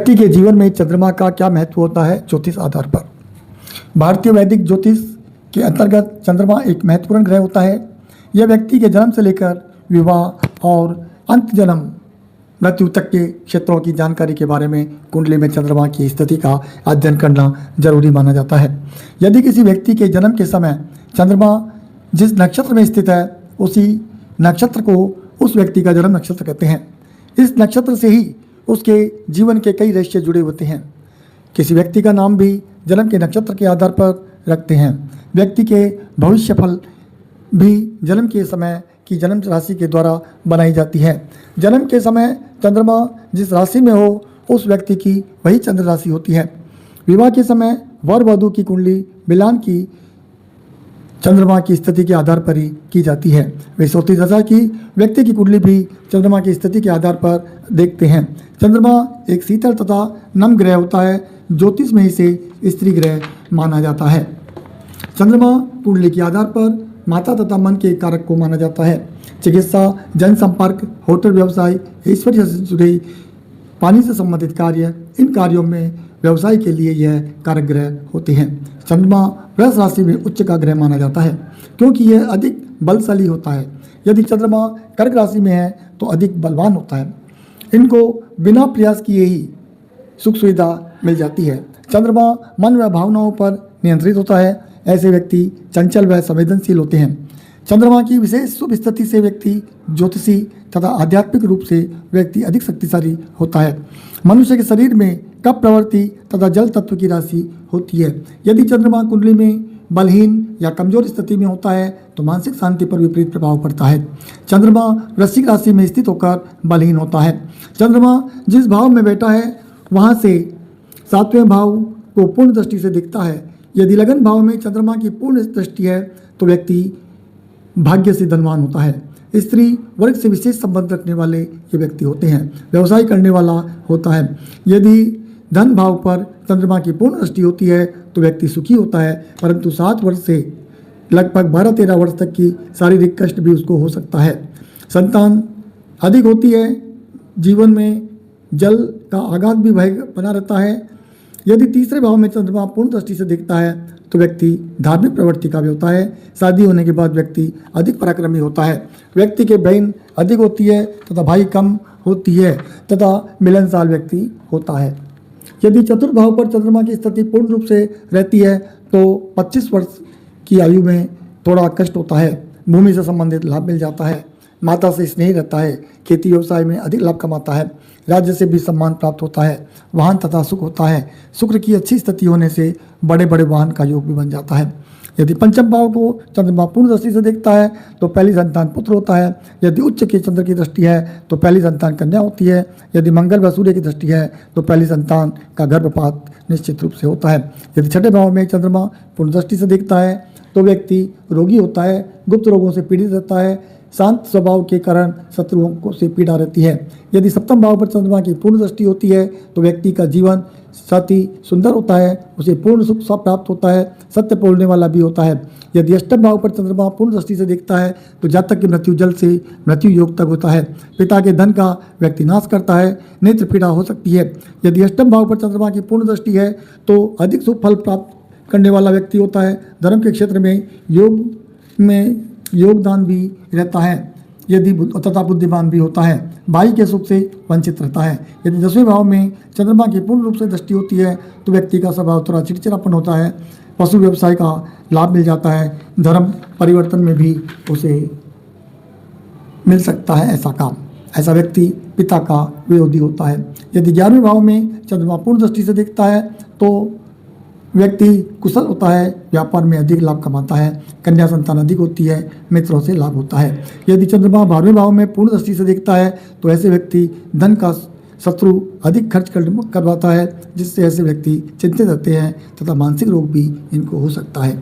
व्यक्ति के जीवन में चंद्रमा का क्या महत्व होता है ज्योतिष आधार पर। भारतीय वैदिक ज्योतिष के अंतर्गत चंद्रमा एक महत्वपूर्ण ग्रह होता है। यह व्यक्ति के जन्म से लेकर विवाह और अंत जन्म मृत्यु तक के क्षेत्रों की जानकारी के बारे में कुंडली में चंद्रमा की स्थिति का अध्ययन करना जरूरी माना जाता है। यदि किसी व्यक्ति के जन्म के समय चंद्रमा जिस नक्षत्र में स्थित है उसी नक्षत्र को उस व्यक्ति का जन्म नक्षत्र कहते हैं। इस नक्षत्र से ही उसके जीवन के कई रहस्य जुड़े होते हैं। किसी व्यक्ति का नाम भी जन्म के नक्षत्र के आधार पर रखते हैं। व्यक्ति के भविष्य फल भी जन्म के समय की जन्म राशि के द्वारा बनाई जाती है। जन्म के समय चंद्रमा जिस राशि में हो उस व्यक्ति की वही चंद्र राशि होती है। विवाह के समय वर वधू की कुंडली मिलान की चंद्रमा की स्थिति के आधार पर ही की जाती है। विश्वती दशा की व्यक्ति की कुंडली भी चंद्रमा की स्थिति के आधार पर देखते हैं। चंद्रमा एक शीतल तथा नम ग्रह होता है। ज्योतिष में इसे स्त्री ग्रह माना जाता है। चंद्रमा कुंडली के आधार पर माता तथा मन के कारक को माना जाता है। चिकित्सा, जनसंपर्क, होटल व्यवसाय, ऐश्वर्य से जुड़े पानी से संबंधित कार्य, इन कार्यों में व्यवसाय के लिए यह कारक ग्रह होते हैं। चंद्रमा वृष राशि में उच्च का ग्रह माना जाता है क्योंकि यह अधिक बलशाली होता है। यदि चंद्रमा कर्क राशि में है तो अधिक बलवान होता है। इनको बिना प्रयास किए ही सुख सुविधा मिल जाती है। चंद्रमा मन व भावनाओं पर नियंत्रित होता है। ऐसे व्यक्ति चंचल व संवेदनशील होते हैं। चंद्रमा की विशेष शुभ स्थिति से व्यक्ति ज्योतिषी तथा आध्यात्मिक रूप से व्यक्ति अधिक शक्तिशाली होता है। मनुष्य के शरीर में कफ प्रवृत्ति तथा जल तत्व की राशि होती है। यदि चंद्रमा कुंडली में बलहीन या कमजोर स्थिति में होता है तो मानसिक शांति पर विपरीत प्रभाव पड़ता है। चंद्रमा वृश्चिक राशि में स्थित होकर बलहीन होता है। चंद्रमा जिस भाव में बैठा है वहाँ से 7वें भाव को पूर्ण दृष्टि से दिखता है। यदि लगन भाव में चंद्रमा की पूर्ण दृष्टि है तो व्यक्ति भाग्य से धनवान होता है। स्त्री वर्ग से विशेष संबंध रखने वाले ये व्यक्ति होते हैं। व्यवसाय करने वाला होता है। यदि धन भाव पर चंद्रमा की पूर्ण दृष्टि होती है तो व्यक्ति सुखी होता है, परंतु 7 वर्ष से लगभग 12-13 वर्ष तक की शारीरिक कष्ट भी उसको हो सकता है। संतान अधिक होती है। जीवन में जल का आघात भी भय बना रहता है। यदि तीसरे भाव में चंद्रमा पूर्ण दृष्टि से दिखता है तो व्यक्ति धार्मिक प्रवृत्ति का भी होता है। शादी होने के बाद व्यक्ति अधिक पराक्रमी होता है। व्यक्ति के बहन अधिक होती है तथा भाई कम होती है तथा मिलनसार व्यक्ति होता है। यदि चतुर्थ भाव पर चंद्रमा की स्थिति पूर्ण रूप से रहती है तो 25 वर्ष की आयु में थोड़ा कष्ट होता है। भूमि से संबंधित लाभ मिल जाता है। माता से स्नेह रहता है। खेती व्यवसाय में अधिक लाभ कमाता है। राज्य से भी सम्मान प्राप्त होता है। वाहन तथा सुख होता है। शुक्र की अच्छी स्थिति होने से बड़े बड़े वाहन का योग भी बन जाता है। यदि पंचम भाव को चंद्रमा पूर्ण दृष्टि से देखता है तो पहली संतान पुत्र होता है। यदि उच्च के चंद्र की दृष्टि है तो पहली संतान कन्या होती है। यदि मंगल व सूर्य की दृष्टि है तो पहली संतान का गर्भपात निश्चित रूप से होता है। यदि छठे भाव में चंद्रमा पूर्ण दृष्टि से देखता है तो व्यक्ति रोगी होता है। गुप्त रोगों से पीड़ित रहता है। शांत स्वभाव के कारण शत्रुओं को से पीड़ा रहती है। यदि सप्तम भाव पर चंद्रमा की पूर्ण दृष्टि होती है तो व्यक्ति का जीवन साथी सुंदर होता है। उसे पूर्ण सुख प्राप्त होता है। सत्य बोलने वाला भी होता है। यदि अष्टम भाव पर चंद्रमा पूर्ण दृष्टि से देखता है तो जातक की मृत्यु जल्द से मृत्यु योग तक होता है। पिता के धन का व्यक्ति नाश करता है। नेत्र पीड़ा हो सकती है। यदि अष्टम भाव पर चंद्रमा की पूर्ण दृष्टि है तो अधिक शुभ फल प्राप्त करने वाला व्यक्ति होता है। धर्म के क्षेत्र में योगदान भी रहता है। यदि तथा बुद्धिमान भी होता है। भाई के सुख से वंचित रहता है। यदि 10वें भाव में चंद्रमा की पूर्ण रूप से दृष्टि होती है तो व्यक्ति का स्वभाव थोड़ा चिड़चिड़ापन होता है। पशु व्यवसाय का लाभ मिल जाता है। धर्म परिवर्तन में भी उसे मिल सकता है ऐसा काम। ऐसा व्यक्ति पिता का विरोधी होता है। यदि 11वें भाव में चंद्रमा पूर्ण दृष्टि से दिखता है तो व्यक्ति कुशल होता है। व्यापार में अधिक लाभ कमाता है। कन्या संतान अधिक होती है। मित्रों से लाभ होता है। यदि चंद्रमा 12वें भाव में पूर्ण दृष्टि से दिखता है तो ऐसे व्यक्ति धन का शत्रु अधिक खर्च करवाता है, जिससे ऐसे व्यक्ति चिंतित रहते हैं तथा मानसिक रोग भी इनको हो सकता है।